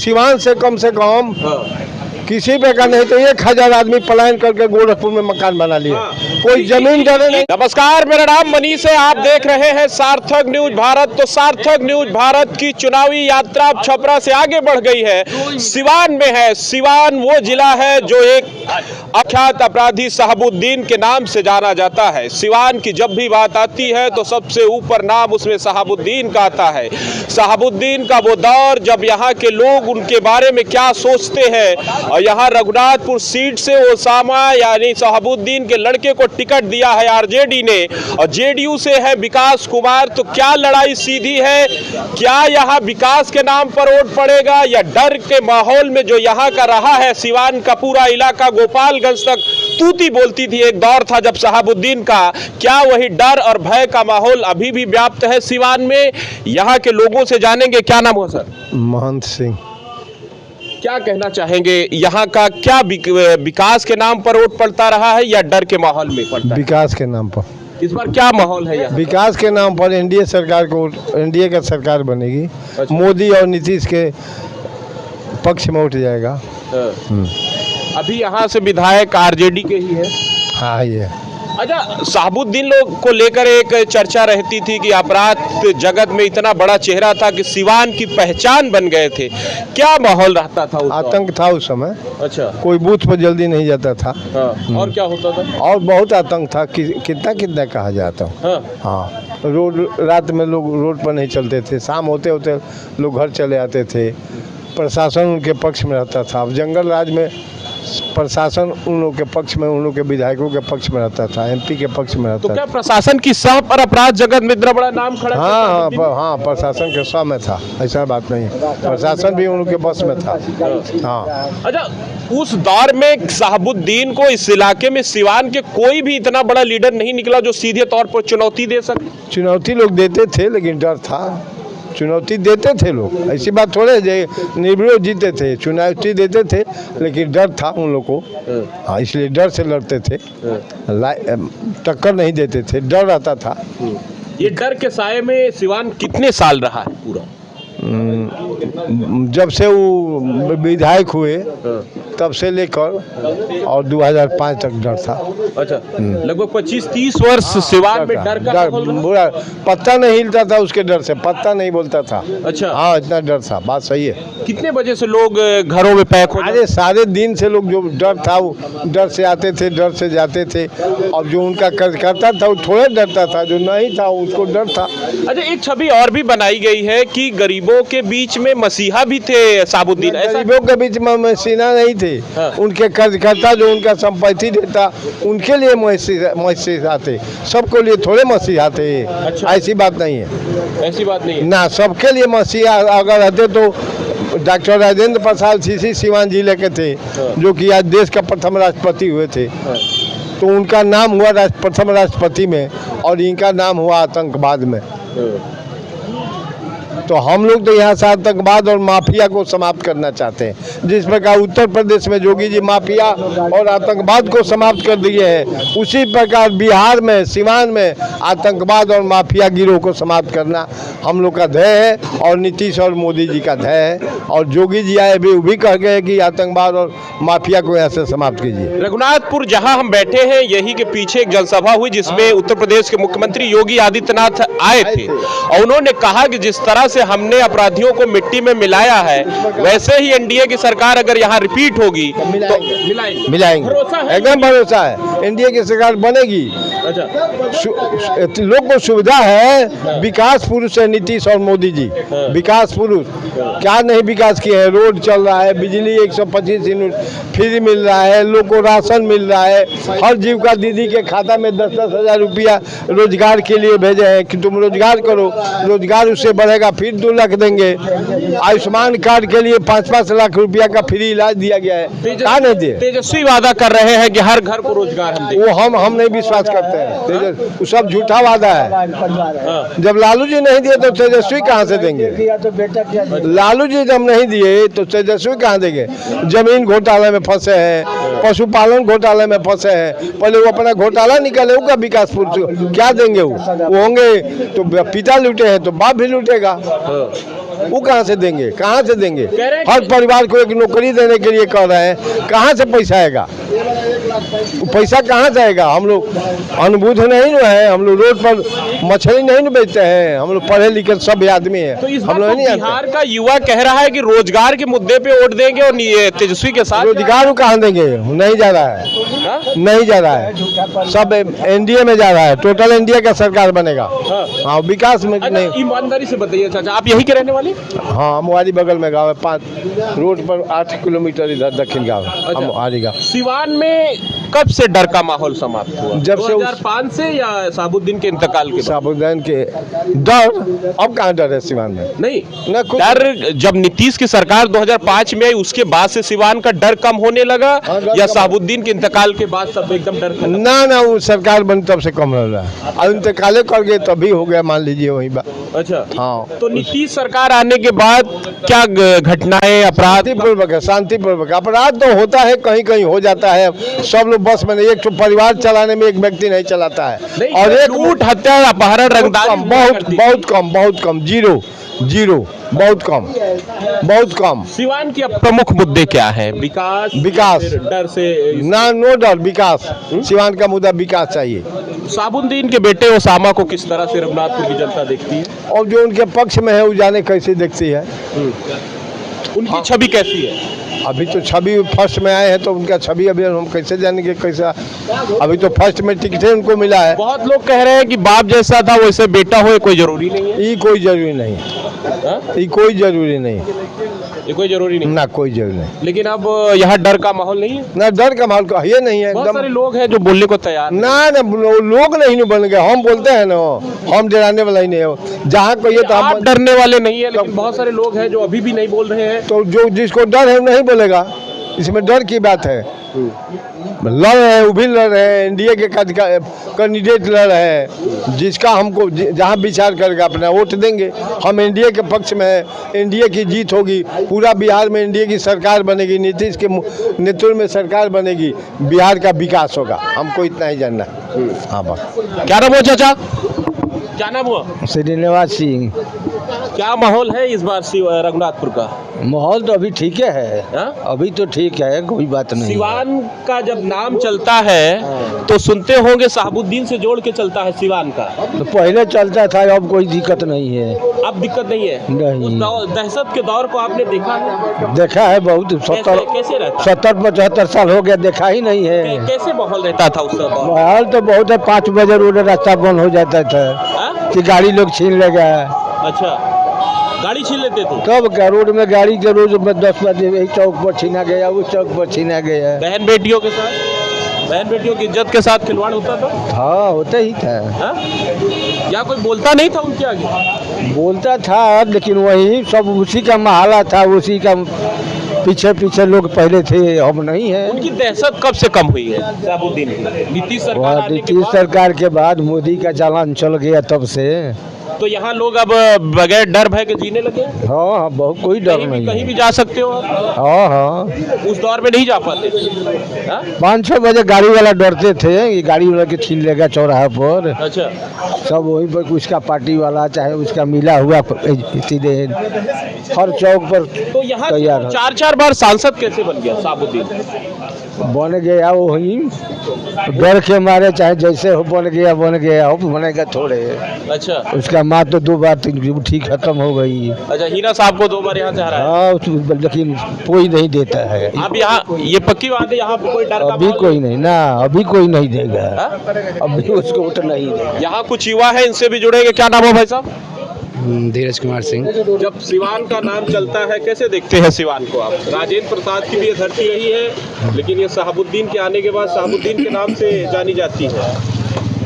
सिवान से कम किसी पे का नहीं तो 1000 आदमी पलायन करके गोरखपुर में मकान बना लिया। कोई जमीन डरे नहीं। नमस्कार, मेरा नाम मनीष है। आप देख रहे हैं सार्थक न्यूज भारत। तो सार्थक न्यूज भारत की चुनावी यात्रा छपरा से आगे बढ़ गई है, सिवान में है। सिवान वो जिला है जो एक अख्यात अपराधी शहाबुद्दीन के नाम से जाना जाता है। सिवान की जब भी बात आती है तो सबसे ऊपर नाम उसमें शहाबुद्दीन का आता है। शहाबुद्दीन का वो दौर जब यहाँ के लोग उनके बारे में क्या सोचते हैं। और यहाँ रघुनाथपुर सीट से ओसामा यानी शहाबुद्दीन के लड़के को टिकट दिया है आरजेडी ने, और जेडीयू से है विकास कुमार। तो क्या लड़ाई सीधी है? क्या यहाँ विकास के नाम पर वोट पड़ेगा या डर के माहौल में जो यहाँ का रहा है? सिवान का पूरा इलाका गोपालगंज तक तूती बोलती थी, एक दौर था जब शहाबुद्दीन का। क्या वही डर और भय का माहौल अभी भी व्याप्त है सिवान में? यहाँ के लोगों से जानेंगे। क्या नाम हो सर? महंत सिंह। क्या कहना चाहेंगे, यहाँ का क्या विकास के नाम पर वोट पड़ता रहा है या डर के माहौल में पड़ता है? विकास के नाम पर। इस बार क्या माहौल है यहाँ? विकास के नाम पर एनडीए सरकार को, एनडीए का सरकार बनेगी। अच्छा। मोदी और नीतीश के पक्ष में उठ जाएगा। अभी यहाँ से विधायक आरजेडी के ही है। हाँ ये। अच्छा, शहाबुद्दीन लोग को लेकर एक चर्चा रहती थी कि अपराध जगत में इतना बड़ा चेहरा था कि सिवान की पहचान बन गए थे। क्या माहौल रहता था उस आतंक था उस समय। अच्छा। कोई बूथ पर जल्दी नहीं जाता था। हाँ। और क्या होता था? और बहुत आतंक था। कितना कहा जाता। हाँ, रोड रात में लोग रोड पर नहीं चलते थे। शाम होते होते लोग घर चले आते थे। प्रशासन उनके पक्ष में रहता था। अब जंगल राज में प्रशासन उन लोगों के पक्ष में, उन लोगों के विधायकों के पक्ष में रहता था, एमपी के पक्ष में रहता था। तो क्या प्रशासन की सह पर अपराध जगत में इतना बड़ा नाम खड़ा? हाँ, प्रशासन के सह में था, ऐसा बात नहीं। प्रशासन भी उन लोगों के बस में था। हाँ। अच्छा, उस दौर में शहाबुद्दीन को इस इलाके में सिवान के कोई भी इतना बड़ा लीडर नहीं निकला जो सीधे तौर पर चुनौती दे सके। चुनौती लोग देते थे लेकिन डर था। चुनौती देते थे लोग, ऐसी बात थोड़े निर्विरोध जीते थे। चुनौती देते थे लेकिन डर था उन लोग को। हाँ, इसलिए डर से लड़ते थे। टक्कर नहीं देते थे, डर रहता था। ये डर के साए में सिवान कितने साल रहा है पूरा? जब से वो विधायक हुए तब से लेकर और 2005 तक डर था। अच्छा, लगभग 25-30 वर्ष सिवान में डर का बुरा, पत्ता नहीं हिलता था उसके डर से, पत्ता नहीं बोलता था। अच्छा। हाँ, इतना डर था। बात सही है। कितने बजे से लोग घरों में पैक हो? अरे सारे दिन से लोग, जो डर था वो डर से आते थे, डर से जाते थे। और जो उनका करता था वो थोड़ा डरता था, जो नहीं था उसको डर था। अच्छा, एक छवि और भी बनाई गई है कि गरीबों के बीच में मसीहा भी थे शहाबुद्दीन। गरीबों के बीच में मसीहा नहीं थे। हाँ। उनके कार्यकर्ता जो उनका संपत्ति देता उनके लिए मसीहा थे। सबको लिए थोड़े मसीहा थे। अच्छा। ऐसी बात नहीं है। ऐसी बात नहीं है ना, सबके लिए मसीहा अगर रहते तो डॉक्टर राजेंद्र प्रसाद सीसी सिवान जिले के थे। हाँ। जो कि आज देश का प्रथम राष्ट्रपति हुए थे। हाँ। तो उनका नाम हुआ प्रथम राष्ट्रपति में और इनका नाम हुआ आतंकवाद में। हाँ। तो हम लोग तो यहाँ से आतंकवाद और माफिया को समाप्त करना चाहते हैं। जिस प्रकार उत्तर प्रदेश में योगी जी माफिया और आतंकवाद को समाप्त कर दिए हैं, उसी प्रकार बिहार में, सिवान में आतंकवाद और माफिया गिरोह को समाप्त करना हम लोग का ध्येय है और नीतीश और मोदी जी का ध्येय है। और योगी जी आए भी वो भी कह गए कि आतंकवाद और माफिया को यहाँ से समाप्त कीजिए। रघुनाथपुर जहाँ हम बैठे हैं, यही के पीछे एक जनसभा हुई जिसमें उत्तर प्रदेश के मुख्यमंत्री योगी आदित्यनाथ आए थे और उन्होंने कहा कि जिस तरह से हमने अपराधियों को मिट्टी में मिलाया है, वैसे ही एनडीए की सरकार अगर यहाँ रिपीट होगी तो मिलाएंगे। एकदम भरोसा है, एनडीए की सरकार बनेगी। अच्छा। लोग को सुविधा है। विकास पुरुष है नीतीश और मोदी जी। विकास पुरुष क्या नहीं विकास किए हैं? रोड चल रहा है, बिजली 125 यूनिट फ्री मिल रहा है, लोग को राशन मिल रहा है। हर जीविका दीदी के खाता में 10-10 हज़ार रुपया रोजगार के लिए भेजे हैं कि तुम रोजगार करो, रोजगार उससे बढ़ेगा, फिर 2 लाख देंगे। आयुष्मान कार्ड के लिए 5-5 लाख रुपया का फ्री इलाज दिया गया है। कहाँ नहीं दिए? तेजस्वी वादा कर रहे हैं कि हर घर को रोजगार हम देंगे। वो हम नहीं विश्वास करते हैं। वो सब झूठा वादा है। जब लालू जी नहीं दिए तो तेजस्वी कहाँ से देंगे? लालू जी जब नहीं दिए तो तेजस्वी कहाँ देंगे? जमीन घोटाले में फंसे हैं, पशुपालन घोटाले में फंसे हैं। पहले वो अपना घोटाला निकाले, उनका विकास क्या देंगे? वो होंगे तो पिता लूटे हैं तो बाप भी लूटेगा। वो कहाँ से देंगे? कहाँ से देंगे? हर परिवार को एक नौकरी देने के लिए कह रहे हैं, कहाँ से पैसा आएगा? पैसा कहाँ से आएगा? हम लोग अनुभूत नहीं न है, हम लोग रोड पर मछली नहीं न बेचते हैं, हम लोग पढ़े लिखे सब आदमी है। तो इस हम लोग नहीं बिहार का युवा कह रहा है कि रोजगार के मुद्दे पे वोट देंगे और तेजस्वी के साथ रोजगार कहाँ देंगे? नहीं जा रहा है, नहीं जा रहा है, सब एनडीए में जा रहा है, टोटल एनडीए का सरकार बनेगा। हाँ, विकास में नहीं। ईमानदारी से बताइए चाचा, आप यही के रहने वाले? हाँ, हमारी बगल में गाँव है, 5 रोड पर 8 किलोमीटर इधर दक्षिण गाँव है हमारी गाँव। सिवान में कब से डर का माहौल समाप्त हुआ? जब से 2005 से या साबुद्दीन के इंतकाल के बाद? साबुद्दीन के डर, अब कहाँ डर है सिवान में? नहीं न डर जब नीतीश की सरकार 2005 में आई उसके बाद से सिवान का डर कम होने लगा या साबुद्दीन के इंतकाल के बाद सब एकदम डर खत्म? ना वो सरकार बनी तब से कम रह रहा है, अब इंतकाले कर गए तभी हो गया, मान लीजिए वही बात। अच्छा हाँ, तो नीतीश सरकार आने के बाद क्या घटनाएं, अपराध? शांतिपूर्वक है, शांतिपूर्वक। अपराध तो होता है, कहीं कहीं हो जाता है, सब लोग बस में नहीं, एक तो परिवार चलाने में एक व्यक्ति नहीं चलाता है, और एक लूट, हत्या, अपहरण, रंगदारी बहुत कम, जीरो, बहुत कम। सिवान की अब प्रमुख मुद्दे क्या है? विकास, डर से ना, नो डर, विकास। सिवान का मुद्दा विकास चाहिए। साबुद्दीन के बेटे ओसामा को किस तरह से रघुनाथपुर की जनता देखती है? और जो उनके पक्ष में है वो जाने कैसे देखती है, उनकी छवि कैसी है? अभी तो छवि फर्स्ट में आए हैं तो उनका छवि अभी हम कैसे जानेंगे कैसा? अभी तो फर्स्ट में टिकट उनको मिला है। बहुत लोग कह रहे हैं कि बाप जैसा था वैसे बेटा हो, कोई जरूरी नहीं है। ये कोई जरूरी नहीं, ये कोई जरूरी नहीं, ये कोई जरूरी नहीं ना, कोई जरूरी नहीं। लेकिन अब यहाँ डर का माहौल नहीं है ना, डर का माहौल का ये नहीं है। बहुत एकदम सारे लोग हैं जो बोलने को तैयार ना, लोग नहीं बन गए, हम बोलते हैं ना, हम डराने वाला ही नहीं हो। जहाँ कहिए तो आप डरने वाले नहीं है, लेकिन बहुत सारे लोग हैं जो अभी भी नहीं बोल रहे हैं। तो जो जिसको डर है वो नहीं बोलेगा, इसमें डर की बात है। लड़ रहे हैं, वो भी लड़ रहे हैं, एनडीए के कैंडिडेट लड़ रहे हैं, जिसका हमको जहाँ विचार करके अपना वोट देंगे। हम एनडीए के पक्ष में है, एनडीए की जीत होगी, पूरा बिहार में एनडीए की सरकार बनेगी, नीतीश के नेतृत्व में सरकार बनेगी, बिहार का विकास होगा, हमको इतना ही जानना है। हाँ बस। क्या नाम हुआ चाचा? क्या नाम हुआ? श्रीनिवास सिंह। क्या माहौल है इस बार रघुनाथपुर का? माहौल तो अभी ठीक है, अभी तो ठीक है, कोई बात नहीं। सिवान का जब नाम चलता है तो सुनते होंगे साबुद्दीन से जोड़ के चलता है सिवान का। तो पहले चलता था, अब कोई दिक्कत नहीं है। अब दिक्कत नहीं है? नहीं। उस दहशत के दौर को आपने देखा है? देखा है बहुत, कैसे रहता? 70-75 साल हो गया, देखा ही नहीं है। कैसे माहौल रहता था उस दौर? माहौल तो बहुत है, 5 बजे रोड रास्ता बंद हो जाता था कि गाड़ी लोग छीन लेगा। अच्छा, गाड़ी छीन लेते थे? तब क्या, रोड में गाड़ी के रोज 10 बजे यही चौक पर छीना गया, उस चौक पर छीना गया। बहन बेटियों के साथ, बहन बेटियों की इज्जत के साथ खिलवाड़ होता था? हाँ, होता ही था। या कोई बोलता नहीं था उनके आगे? बोलता था, लेकिन वही सब उसी का महाला था, उसी का पीछे लोग पहले थे, अब नहीं है। उनकी दहशत कब से कम हुई है साबुद्दीन की? नीतीश सरकार के बाद मोदी का चालान चल गया तब से। तो यहाँ लोग अब बगैर डर भय के जीने लगे? हाँ, बहुत कोई डर नहीं, कहीं भी जा सकते हो? हाँ। उस दौर में नहीं जा पाते? 5-6 बजे गाड़ी वाला डरते थे, ये गाड़ी वाला के छीन लेगा चौराहा पर। अच्छा, सब वहीं पर उसका पार्टी वाला चाहे उसका मिला हुआ सीधे हर चौक पर। तो यहाँ 4-4 बार सांसद कैसे बन गया साबुद्दीन? बन गया वही डर के मारे, चाहे जैसे हो बन गया, अब बनेगा थोड़े। अच्छा, उसका माँ तो 2 बार ठीक खत्म हो गई। अच्छा, हीरा साहब को 2 बार यहाँ से हराया? हाँ, लेकिन कोई नहीं देता है। अब यहाँ ये पक्की बात है, यहाँ पे कोई डर अभी कोई नहीं ना, अभी कोई नहीं देगा। अभी उसको वोट नहीं देगा। यहाँ कुछ युवा है, इनसे भी जुड़ेंगे। क्या नाम है भाई साहब? धीरज कुमार सिंह। जब सिवान का नाम चलता है, कैसे देखते हैं सिवान को आप? राजेंद्र प्रसाद की भी ये धरती रही है, लेकिन ये शहाबुद्दीन के आने के बाद शहाबुद्दीन के नाम से जानी जाती है।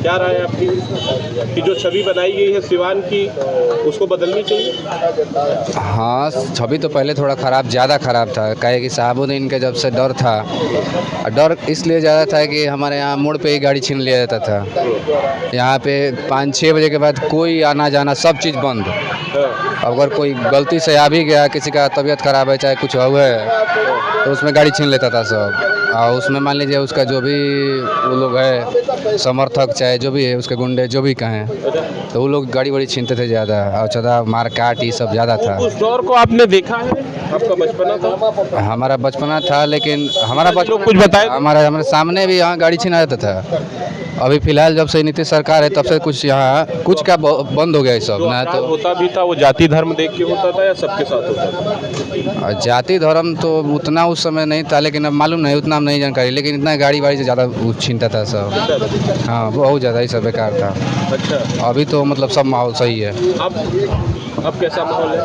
क्या राय है आपकी कि जो छवि बनाई गई है सिवान की उसको बदलनी चाहिए? हाँ, छवि तो पहले थोड़ा ख़राब, ज़्यादा ख़राब था। काहे कि साहबुद्दीन के जब से डर था, डर इसलिए ज़्यादा था कि हमारे यहाँ मोड़ पे ही गाड़ी छीन लिया जाता था। यहाँ पे 5-6 बजे के बाद कोई आना जाना सब चीज़ बंद। अगर कोई गलती से आ भी गया, किसी का तबीयत ख़राब है चाहे कुछ हुआ है, तो उसमें गाड़ी छीन लेता था सब। और उसमें मान लीजिए उसका जो भी वो लोग है समर्थक चाहे जो भी है उसके गुंडे जो भी कहें, तो वो लोग गाड़ी वाड़ी छीनते थे ज़्यादा, और ज़्यादा मार काट ये सब ज़्यादा था। उस दौर को आपने देखा है? आपका बचपना था? हमारा बचपना था, लेकिन हमारा बचपन कुछ बताए? हमारे सामने भी यहाँ गाड़ी छीना जाता था। अभी फिलहाल जब से नीतीश सरकार है तब से कुछ यहाँ कुछ का बंद हो गया ये सब। ना तो होता भी था वो जाति धर्म देख के होता था या सबके साथ होता था? जाति धर्म तो उतना उस समय नहीं था, लेकिन अब मालूम नहीं, उतना नहीं जानकारी, लेकिन इतना गाड़ी वाड़ी से ज़्यादा छीनता था सब। हाँ, बहुत ज़्यादा ही सब बेकार था। अच्छा, अभी तो मतलब सब माहौल सही है। अब कैसा माहौल है?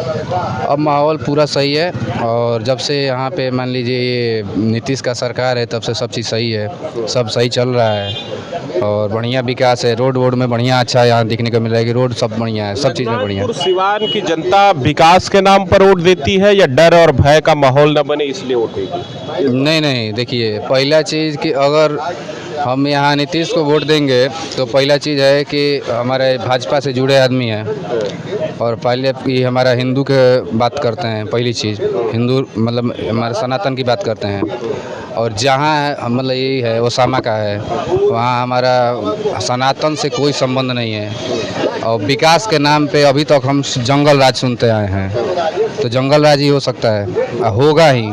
अब माहौल पूरा सही है, और जब से यहाँ पे मान लीजिए ये नीतीश का सरकार है तब से सब चीज़ सही है, सब सही चल रहा है और बढ़िया विकास है। रोड वोड में बढ़िया अच्छा यहाँ देखने को मिल रहा है कि रोड सब बढ़िया है, सब चीज़ में बढ़िया है। सिवान की जनता विकास के नाम पर वोट देती है या डर और भय का माहौल न बने इसलिए वोट देगी? नहीं, देखिए पहला चीज़ कि अगर हम यहाँ नीतीश को वोट देंगे तो पहला चीज़ है कि हमारे भाजपा से जुड़े आदमी हैं, और पहले कि हमारा हिंदू के बात करते हैं। पहली चीज़ हिंदू मतलब हमारे सनातन की बात करते हैं, और जहाँ मतलब यही है ओसामा का है, वहाँ हमारा सनातन से कोई संबंध नहीं है। और विकास के नाम पे अभी तक हम जंगल राज सुनते आए हैं, तो जंगल राज ही हो सकता है, होगा ही।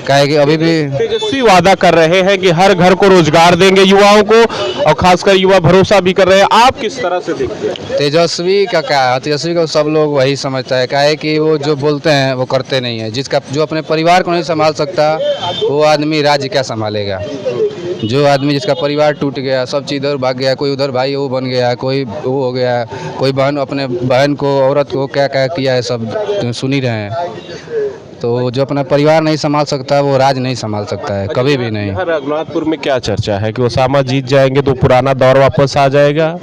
काहे कि अभी भी तेजस्वी वादा कर रहे हैं कि हर घर को रोजगार देंगे युवाओं को, और खासकर युवा भरोसा भी कर रहे हैं। आप किस तरह से देखते हैं? तेजस्वी का क्या है, तेजस्वी को सब लोग वही समझता है। काहे कि वो जो बोलते हैं वो करते नहीं है। जिसका जो अपने परिवार को नहीं संभाल सकता वो आदमी राज्य क्या संभालेगा? जो आदमी जिसका परिवार टूट गया, सब चीज़ इधर भाग गया, कोई उधर भाई वो बन गया, कोई वो हो गया, कोई बहन अपने बहन को औरत को क्या क्या किया है सब सुन ही रहे हैं। तो जो अपना परिवार नहीं संभाल सकता वो राज नहीं संभाल सकता है, कभी भी नहीं। रघुनाथपुर में क्या चर्चा है कि ओसामा जीत जाएंगे तो पुराना दौर वापस आ जाएगा?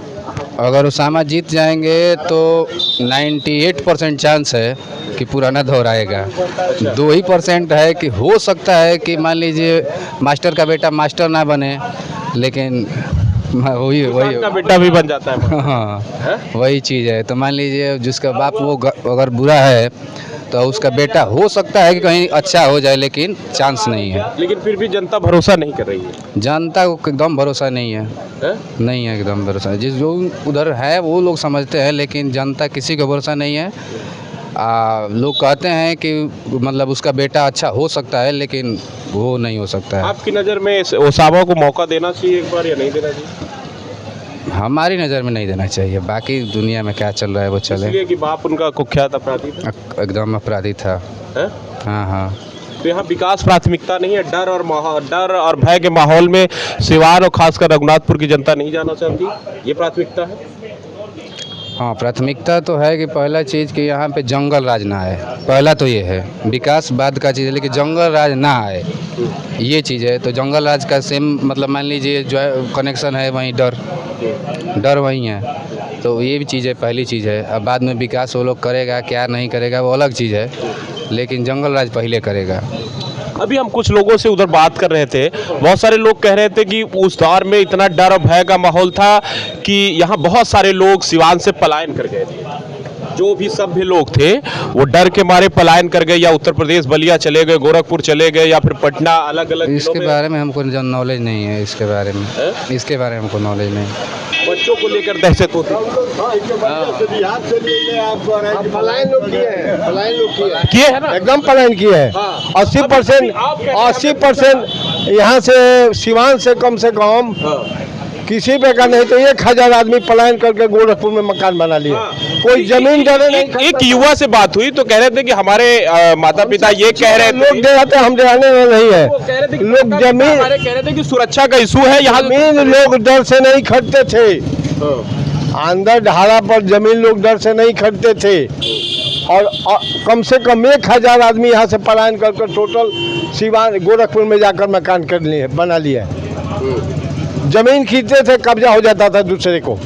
अगर ओसामा जीत जाएंगे तो 98% चांस है कि पुराना दौर आएगा। 2% है कि हो सकता है कि मान लीजिए मास्टर का बेटा मास्टर ना बने, लेकिन वही का बेटा भी बन जाता है। हाँ, वही चीज़ है। तो मान लीजिए जिसका बाप वो अगर बुरा है तो उसका बेटा हो सकता है कि कहीं अच्छा हो जाए, लेकिन चांस नहीं है। लेकिन फिर भी जनता भरोसा नहीं कर रही है। जनता को एकदम भरोसा नहीं है, नहीं है एकदम भरोसा। जिस जो उधर है वो लोग समझते हैं, लेकिन जनता किसी को भरोसा नहीं है। लोग कहते हैं कि मतलब उसका बेटा अच्छा हो सकता है, लेकिन वो नहीं हो सकता है। आपकी नज़र में ओसामा को मौका देना चाहिए एक बार या नहीं देना चाहिए? हमारी नज़र में नहीं देना चाहिए, बाकी दुनिया में क्या चल रहा है वो चले। इसलिए कि बाप उनका कुख्यात अपराधी था। एकदम अपराधी था। हाँ। तो यहाँ विकास प्राथमिकता नहीं है, डर और भय के माहौल में सिवान और खासकर रघुनाथपुर की जनता नहीं जाना चाहती, ये प्राथमिकता है। हाँ, प्राथमिकता तो है कि पहला चीज़ कि यहाँ पे जंगल राज ना आए, पहला तो ये है। विकास बाद का चीज़ है, लेकिन जंगल राज ना आए ये चीज़ है। तो जंगल राज का सेम मतलब मान लीजिए जो कनेक्शन है वहीं डर वहीं है, तो ये भी चीज़ है, पहली चीज़ है। अब बाद में विकास वो लोग करेगा क्या नहीं करेगा वो अलग चीज़ है, लेकिन जंगल राज पहले करेगा। अभी हम कुछ लोगों से उधर बात कर रहे थे, बहुत सारे लोग कह रहे थे कि उस दौर में इतना डर और भय का माहौल था कि यहाँ बहुत सारे लोग सिवान से पलायन कर गए थे। जो भी सभ्य लोग थे वो डर के मारे पलायन कर गए, या उत्तर प्रदेश बलिया चले गए, गोरखपुर चले गए, या फिर पटना, अलग अलग। इसके बारे में हमको नॉलेज नहीं है, इसके बारे में हमको नॉलेज नहीं। बच्चों को लेकर दहशत होती किए है ना, एकदम पलायन किए है। 80% यहाँ से सिवान से कम किसी पे का नहीं तो 1000 आदमी पलायन करके गोरखपुर में मकान बना लिया। कोई जमीन जगह नहीं। एक युवा से बात हुई तो कह रहे थे कि हमारे माता पिता ये कह रहे थे, लोग देहाते हम देहाने में नहीं है। लोग जमीन कह रहे थे कि सुरक्षा का इशू है यहाँ। जमीन लोग डर से नहीं खरीदते थे, अंदर ढाला पर जमीन लोग डर से नहीं खरीदते थे। और कम से कम 1000 आदमी यहाँ से पलायन करके टोटल सिवान गोरखपुर में जाकर मकान कर लिए बना लिया है। जमीन खींचते थे, कब्जा हो जाता था दूसरे को।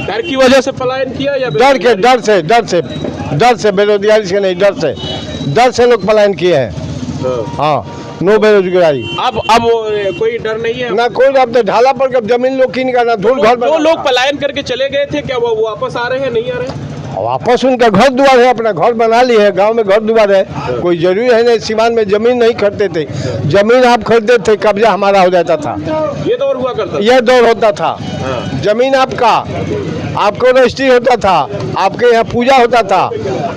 डर की वजह से पलायन किया या डर से बेरोजगारी से नहीं, डर से लोग पलायन किए हैं। हाँ, नो बेरोजगारी। अब कोई डर नहीं है ना कोई, अब तो ढाला पर कब जमीन लोग कीन का ना धूल घर जो लोग पलायन करके चले गए थे, क्या वो वापस आ रहे हैं, नहीं आ रहे हैं? वापस उनका घर द्वार है, अपना घर बना लिए है, गांव में घर द्वार है, कोई जरूरी है नहीं। सीवान में जमीन नहीं खरीदते थे, जमीन आप खरीदते थे, कब्जा हमारा हो जाता था। ये दौर हुआ करता था। यह दौर होता था। जमीन आपका, आपको रजिस्ट्री होता था, आपके यहाँ पूजा होता था,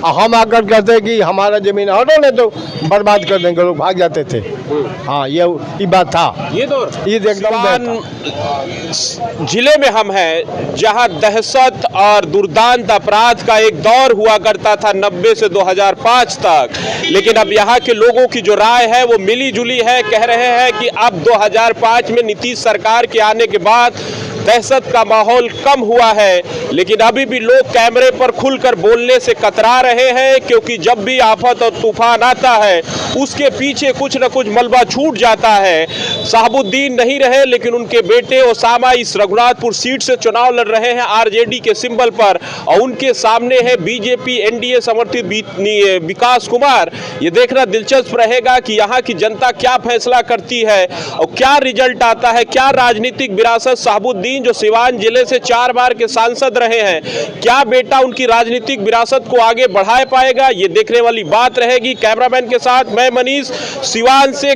और हम आकर कहते कि हमारा जमीन हटो, नहीं तो बर्बाद कर देंगे, लोग भाग जाते थे। हाँ, ये बात था। ये दौर, ये एकदम जिले में हम हैं जहां दहशत और दुर्दांत अपराध का एक दौर हुआ करता था 90 से 2005 तक, लेकिन अब यहाँ के लोगों की जो राय है वो मिली जुली है। कह रहे हैं कि अब 2005 में नीतीश सरकार के आने के बाद दहशत का माहौल कम हुआ है, लेकिन अभी भी लोग कैमरे पर खुलकर बोलने से कतरा रहे हैं, क्योंकि जब भी आफत और तूफान आता है उसके पीछे कुछ न कुछ मलबा छूट जाता है। साहबुद्दीन नहीं रहे, लेकिन उनके बेटे ओसामा इस रघुनाथपुर सीट से चुनाव लड़ रहे हैं आरजेडी के सिंबल पर, और उनके सामने है बीजेपी एनडीए समर्थित विकास कुमार। ये देखना दिलचस्प रहेगा कि यहाँ की जनता क्या फैसला करती है और क्या रिजल्ट आता है, क्या राजनीतिक विरासत साहबुद्दीन जो सिवान जिले से 4 बार के सांसद रहे हैं, क्या बेटा उनकी राजनीतिक विरासत को आगे बढ़ा पाएगा, ये देखने वाली बात रहेगी। कैमरामैन के साथ मैं मनीष, सिवान से।